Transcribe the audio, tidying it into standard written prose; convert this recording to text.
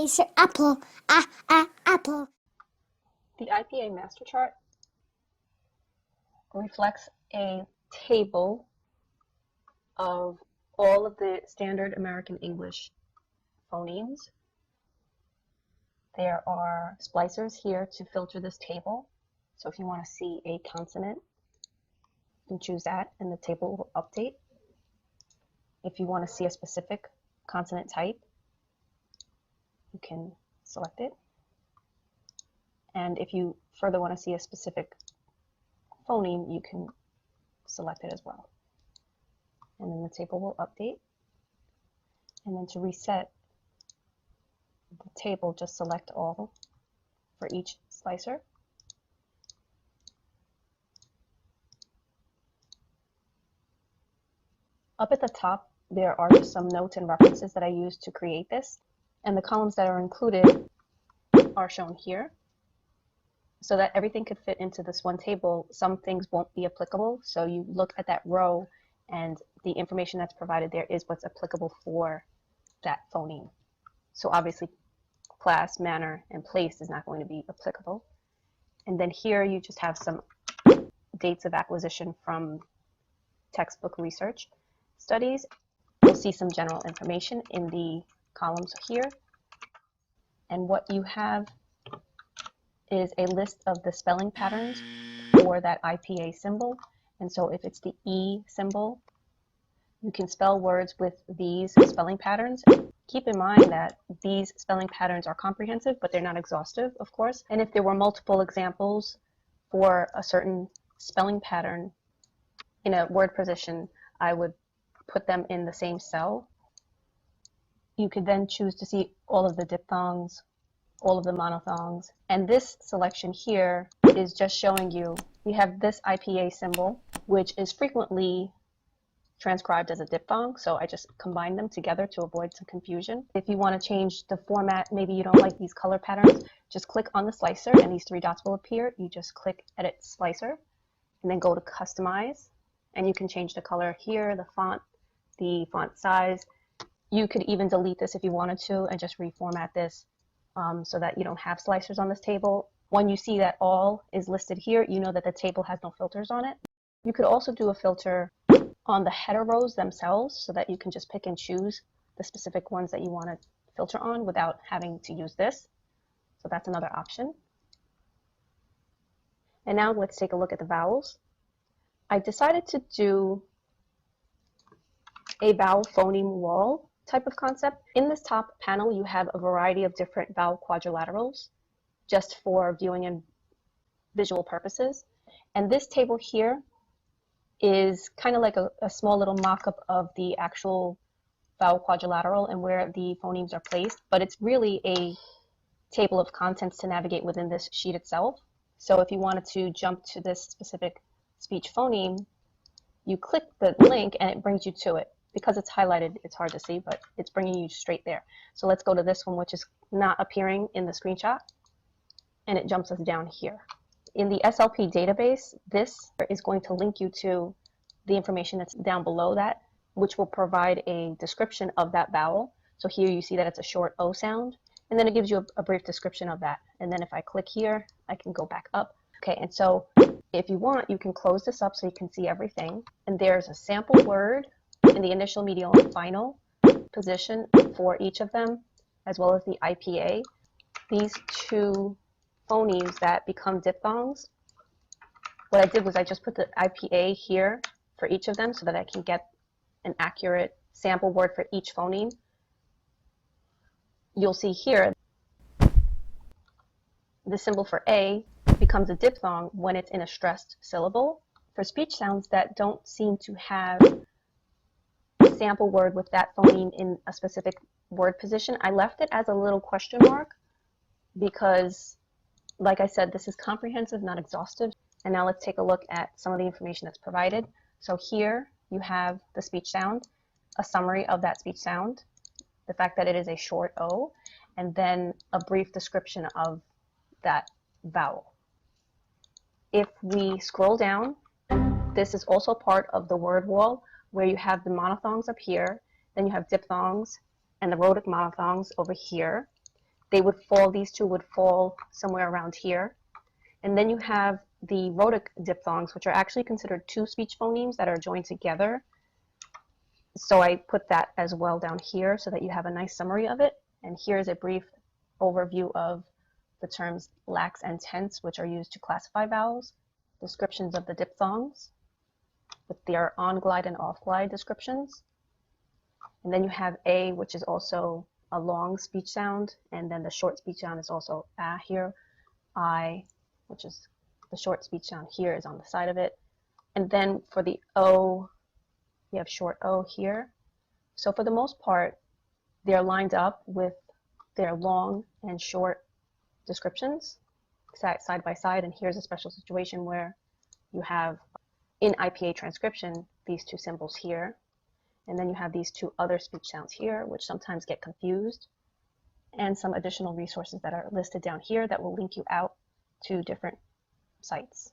It's apple. Apple. The IPA master chart reflects a table of all of the standard American English phonemes. There are splicers here to filter this table. So if you want to see a consonant, you can choose that and the table will update. If you want to see a specific consonant type, you can select it. And if you further want to see a specific phoneme, you can select it as well. And then the table will update. And then to reset the table, just select all for each slicer. Up at the top, there are just some notes and references that I used to create this. And the columns that are included are shown here. So that everything could fit into this one table, some things won't be applicable. So you look at that row and the information that's provided there is what's applicable for that phoneme. So obviously class, manner, and place is not going to be applicable. And then here you just have some dates of acquisition from textbook research studies. You'll see some general information in the columns here. And what you have is a list of the spelling patterns for that IPA symbol. And so if it's the E symbol, you can spell words with these spelling patterns. Keep in mind that these spelling patterns are comprehensive, but they're not exhaustive, of course. And if there were multiple examples for a certain spelling pattern in a word position, I would put them in the same cell. You could then choose to see all of the diphthongs, all of the monophthongs. And this selection here is just showing you, we have this IPA symbol, which is frequently transcribed as a diphthong, so I just combine them together to avoid some confusion. If you want to change the format, maybe you don't like these color patterns, just click on the slicer and these three dots will appear. You just click Edit Slicer and then go to Customize, and you can change the color here, the font size. You could even delete this if you wanted to and just reformat this so that you don't have slicers on this table. When you see that all is listed here, you know that the table has no filters on it. You could also do a filter on the header rows themselves so that you can just pick and choose the specific ones that you want to filter on without having to use this. So that's another option. And now let's take a look at the vowels. I decided to do a vowel phoneme wall type of concept. In this top panel, you have a variety of different vowel quadrilaterals just for viewing and visual purposes. And this table here is kind of like a small little mock-up of the actual vowel quadrilateral and where the phonemes are placed, but it's really a table of contents to navigate within this sheet itself. So if you wanted to jump to this specific speech phoneme, you click the link and it brings you to it. Because it's highlighted, it's hard to see, but it's bringing you straight there. So let's go to this one, which is not appearing in the screenshot, and it jumps us down here. In the SLP database, this is going to link you to the information that's down below that, which will provide a description of that vowel. So here you see that it's a short O sound, and then it gives you a brief description of that. And then if I click here, I can go back up. Okay, and so if you want, you can close this up so you can see everything. And there's a sample word in the initial, medial, and final position for each of them, as well as the IPA. These two phonemes that become diphthongs, what I did was I just put the IPA here for each of them so that I can get an accurate sample word for each phoneme. You'll see here the symbol for A becomes a diphthong when it's in a stressed syllable. For speech sounds that don't seem to have a sample word with that phoneme in a specific word position, I left it as a little question mark because, like I said, this is comprehensive, not exhaustive. And now let's take a look at some of the information that's provided. So here you have the speech sound, a summary of that speech sound, the fact that it is a short O, and then a brief description of that vowel. If we scroll down, this is also part of the word wall where you have the monophthongs up here, then you have diphthongs and the rhotic monophthongs over here. these two would fall somewhere around here. And then you have the rhotic diphthongs, which are actually considered two speech phonemes that are joined together. So I put that as well down here so that you have a nice summary of it. And here's a brief overview of the terms lax and tense, which are used to classify vowels, descriptions of the diphthongs with their on-glide and off-glide descriptions. And then you have A, which is also a long speech sound, and then the short speech sound is also A here. I, which is the short speech sound here, is on the side of it. And then for the O, you have short O here. So for the most part, they're lined up with their long and short descriptions side by side. And here's a special situation where you have in IPA transcription these two symbols here, and then you have these two other speech sounds here, which sometimes get confused, and some additional resources that are listed down here that will link you out to different sites.